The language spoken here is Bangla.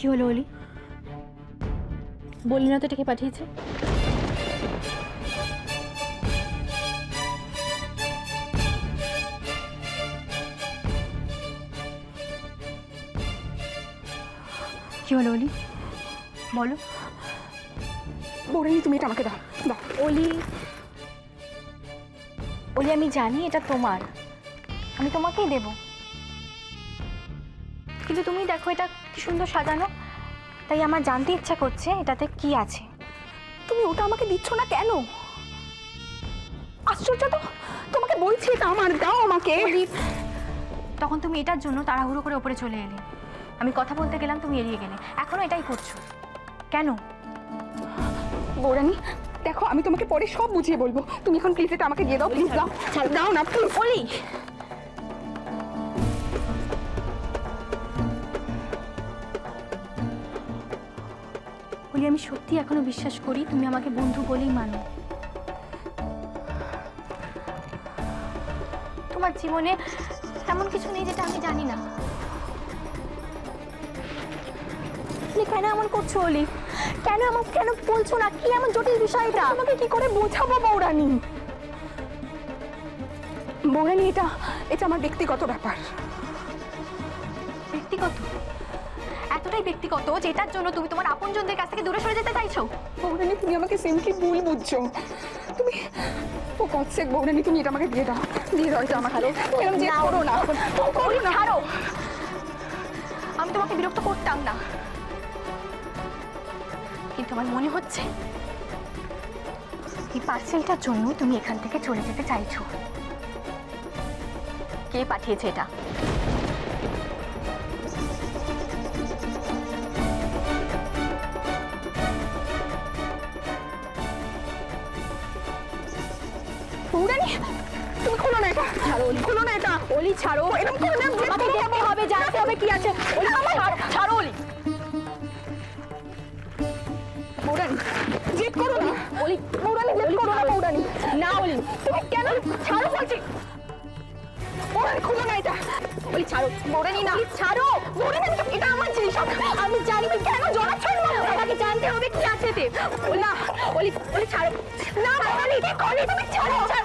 কি হলো অলি? বললি না তো এটাকে পাঠিয়েছে? কি হলো অলি, বলো। বৌরানী তুমি এটা আমাকে দাও দাও। অলি, অলি আমি জানি এটা তোমার, আমি তোমাকেই দেব, কিন্তু তুমি দেখো এটা কি সুন্দর সাজানো, তাই আমার জানতে ইচ্ছা করছে এটাতে কি আছে। তুমি ওটা আমাকে দিচ্ছ না কেন? আশ্চর্য তো, তোমাকে বলছি এটা আমার, দাও আমাকে। তখন তুমি এটার জন্য তাড়াহুড়ো করে ওপরে চলে এলে, আমি কথা বলতে গেলাম তুমি এড়িয়ে গেলে, এখনো এটাই করছো কেন? বৌরানী দেখো, আমি তোমাকে পরে সব বুঝিয়ে বলবো, তুমি এখন প্লিজ এটা আমাকে দিয়ে দাও, প্লিজ দাও। দাও না প্লিজ। অলি, অলি আমি সত্যি এখনো বিশ্বাস করি তুমি আমাকে বন্ধু বলেই মানো। তোমার জীবনে এমন কিছু নেই যেটা আমি জানি না। কেন এমন করছো অলি? কেন এমন, কেন বলছো না? কি এমন জটিল বিষয় এটা? তোমাকে কি করে বোঝাবো বৌরানী? বৌরানী এটা এটা আমার ব্যক্তিগত ব্যাপার। ব্যক্তিগত? এতটাই ব্যক্তিগত যেটার জন্য তুমি তোমার আপনজনদের কাছ থেকে দূরে সরে যেতে চাইছো? বৌরানী তুমি আমাকে সিম্পলি ভুল বুঝছো। তুমি ও কনসেক বৌরানী, তুমি এটা আমাকে দিয়ে দাও, দিয়ে দাও এটা আমাকে। এরকম যে করো না, করো না। ছাড়ো, আমি তোমাকে বিরক্ত করতাম না, কিন্তু আমার মনে হচ্ছে এই পার্সেলটার জন্য তুমি এখান থেকে চলে যেতে চাইছো। কে পাঠিয়েছে এটা? বৌরানী তুমি খোলো না এটা, ছাড়ো অলি, খোলো না এটা। অলি ছাড়ো, এরকম করো না, আমাকে দেখতে হবে, জানতে হবে কি আছে। অলি ছাড়ো অলি। বৌরানী জেদ করো না অলি, বৌরানী জেদ করো না বৌরানী। না অলি, তুমি কেন? ছাড়ো বলছি, বৌরানী খোলো না এটা। অলি ছাড়ো। বৌরানী না, ছাড়ো বৌরানী, এটা আমার জিনিস, আমি জানি। তুমি কেন জড়াচ্ছ? আমাকে জানতে হবে কি আছে এতে। না অলি, অলি ছাড়ো। না বৌরানী, অলি তুমি ছাড়ো, ছাড়ো।